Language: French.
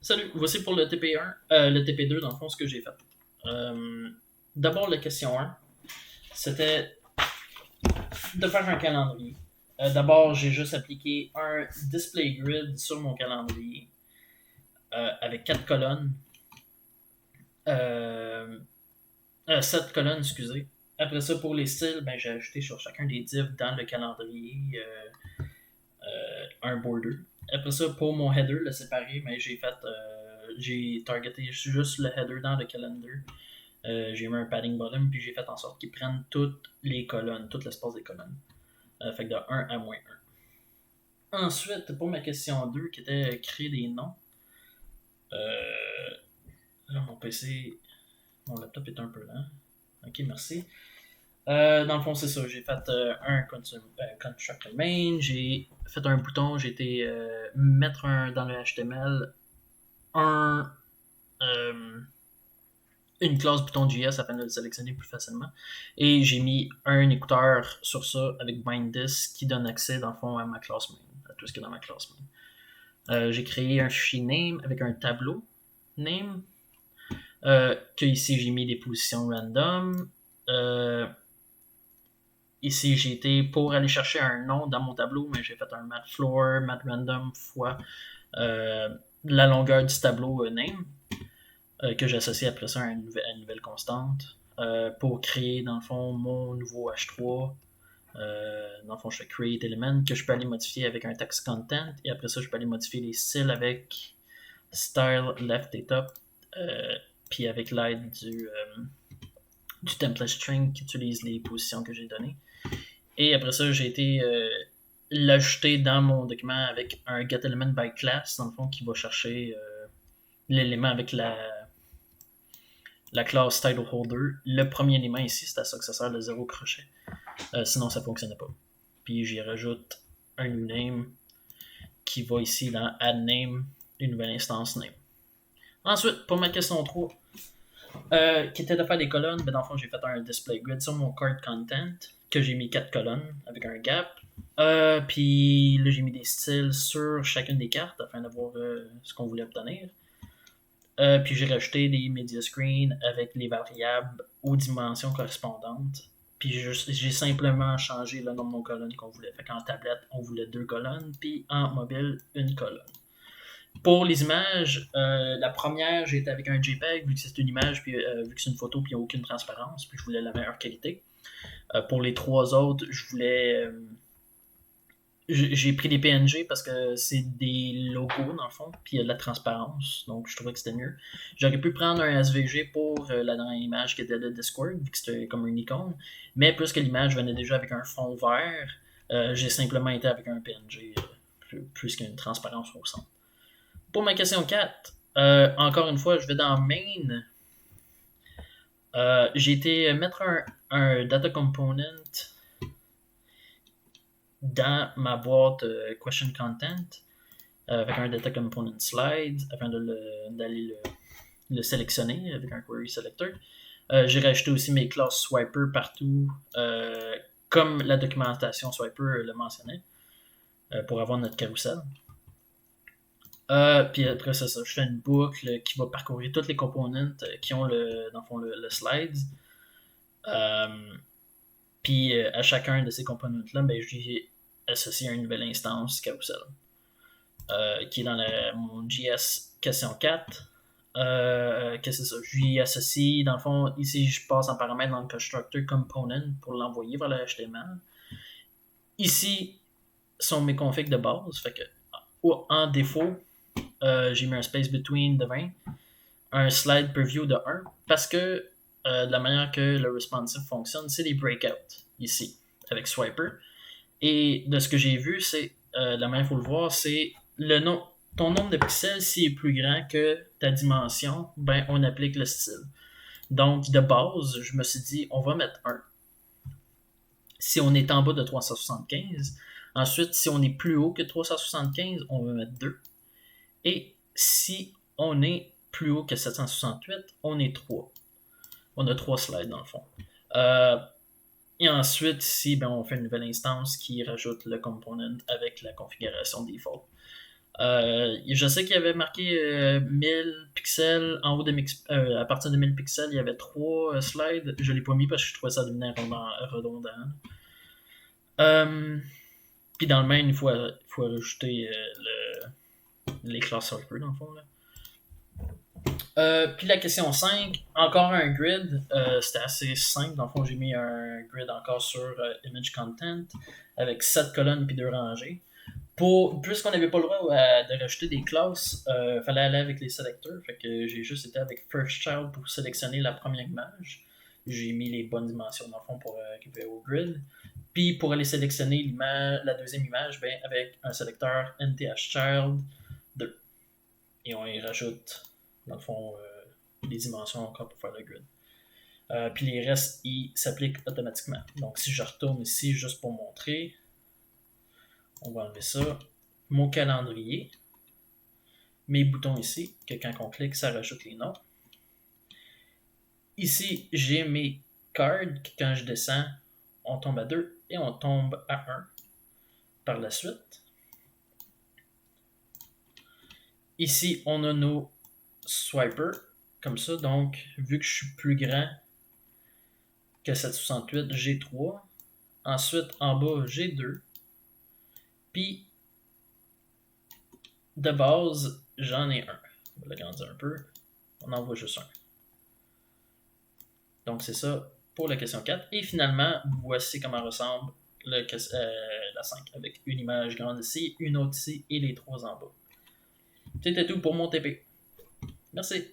Salut, voici pour le TP1, le TP2 dans le fond ce que j'ai fait. D'abord la question 1, c'était de faire un calendrier. D'abord j'ai juste appliqué un display grid sur mon calendrier avec 4 colonnes, 7 colonnes excusez. Après ça pour les styles, j'ai ajouté sur chacun des divs dans le calendrier un border. Après ça, pour mon header, le séparé, j'ai targeté juste le header dans le calendar. J'ai mis un padding bottom, puis j'ai fait en sorte qu'ils prennent toutes les colonnes, tout l'espace des colonnes. Fait que de 1 à -1. Ensuite, pour ma question 2, qui était créer des noms. Là, mon laptop est un peu lent. Ok, merci. Dans le fond, c'est ça. J'ai fait un constructor main, j'ai fait un bouton, j'ai été mettre dans le HTML une classe bouton JS afin de le sélectionner plus facilement. Et j'ai mis un écouteur sur ça avec BindThis qui donne accès, dans le fond, à ma classe main, à tout ce qui est dans ma classe main. J'ai créé un fichier name avec un tableau name, que ici j'ai mis des positions random. Ici, j'ai été pour aller chercher un nom dans mon tableau, mais j'ai fait un mat floor, mat random fois la longueur du tableau name, que j'associe après ça à une nouvelle constante pour créer, dans le fond, mon nouveau H3. Dans le fond, je fais create element que je peux aller modifier avec un text content, et après ça, je peux aller modifier les styles avec style left et top, puis avec l'aide du template string qui utilise les positions que j'ai données. Et après ça, j'ai été l'ajouter dans mon document avec un getElement by class, dans le fond, qui va chercher l'élément avec la classe title holder. Le premier élément ici, c'est à ça que ça sert, le 0 crochet. Sinon, ça ne fonctionnait pas. Puis j'y rajoute un new name qui va ici dans add name, une nouvelle instance name. Ensuite, pour ma question 3, qui était de faire des colonnes, dans le fond, j'ai fait un display grid sur mon card content, que j'ai mis 4 colonnes avec un gap. Puis là, j'ai mis des styles sur chacune des cartes afin de voir ce qu'on voulait obtenir. Puis j'ai rajouté des media screens avec les variables aux dimensions correspondantes. Puis j'ai simplement changé le nombre de colonnes qu'on voulait. Fait qu'en tablette, on voulait 2 colonnes, puis en mobile, 1 colonne. Pour les images, la première, j'ai été avec un JPEG, vu que c'est une image, puis vu que c'est une photo, puis il n'y a aucune transparence, puis je voulais la meilleure qualité. Pour les 3 autres, j'ai pris des PNG parce que c'est des logos dans le fond, puis il y a de la transparence, donc je trouvais que c'était mieux. J'aurais pu prendre un SVG pour la dernière image qui était de Discord, vu que c'était comme une icône, mais puisque l'image venait déjà avec un fond vert, j'ai simplement été avec un PNG, plus qu'une transparence au centre. Pour ma question 4, encore une fois, je vais dans Main. J'ai été mettre un data component dans ma boîte question content avec un data component slide afin d'aller le sélectionner avec un query selector. J'ai rajouté aussi mes classes swiper partout, comme la documentation swiper le mentionnait, pour avoir notre carousel. Puis après ça, je fais une boucle qui va parcourir toutes les components qui ont dans le fond le slides. Puis à chacun de ces components-là, je lui associe une nouvelle instance carousel qui est dans mon JS question 4. Qu'est-ce que c'est ça? Je lui associe, dans le fond, ici je passe en paramètre dans le constructor component pour l'envoyer vers le HTML. Ici sont mes configs de base. Fait que en défaut, j'ai mis un space between de 20, un slide preview de 1, parce que de la manière que le responsive fonctionne, c'est des breakouts ici, avec Swiper. Et de ce que j'ai vu, c'est la manière qu'il faut le voir, c'est ton nombre de pixels, s'il est plus grand que ta dimension, on applique le style. Donc, de base, je me suis dit, on va mettre 1. Si on est en bas de 375, ensuite, si on est plus haut que 375, on va mettre 2. Et si on est plus haut que 768, on est 3. On a 3 slides dans le fond. Et ensuite, ici, on fait une nouvelle instance qui rajoute le component avec la configuration default. Je sais qu'il y avait marqué 1000 pixels en haut de à partir de 1000 pixels, il y avait 3 slides. Je l'ai pas mis parce que je trouvais ça devenait redondant. Euh, Puis dans le main, il faut rajouter les classes helper dans le fond. Là. Puis la question 5, encore un grid. C'était assez simple. Dans le fond, j'ai mis un grid encore sur Image Content avec 7 colonnes puis 2 rangées. Puisqu'on n'avait pas le droit de rajouter des classes, fallait aller avec les sélecteurs. Fait que j'ai juste été avec First Child pour sélectionner la première image. J'ai mis les bonnes dimensions dans le fond pour récupérer au grid. Puis pour aller sélectionner la deuxième image, ben, avec un sélecteur NTH Child 2. Et on y rajoute, dans le fond, les dimensions encore pour faire le grid. Puis les restes, ils s'appliquent automatiquement. Donc si je retourne ici juste pour montrer, on va enlever ça. Mon calendrier. Mes boutons ici, que quand on clique, ça rajoute les noms. Ici, j'ai mes cards, que quand je descends, on tombe à 2 et on tombe à 1 par la suite. Ici, on a nos swipers, comme ça. Donc, vu que je suis plus grand que 768, j'ai 3. Ensuite, en bas, j'ai 2. Puis, de base, j'en ai un. On va l'agrandir un peu. On en voit juste un. Donc, c'est ça pour la question 4. Et finalement, voici comment ressemble la 5, avec une image grande ici, une autre ici et les 3 en bas. C'était tout pour mon TP. Merci.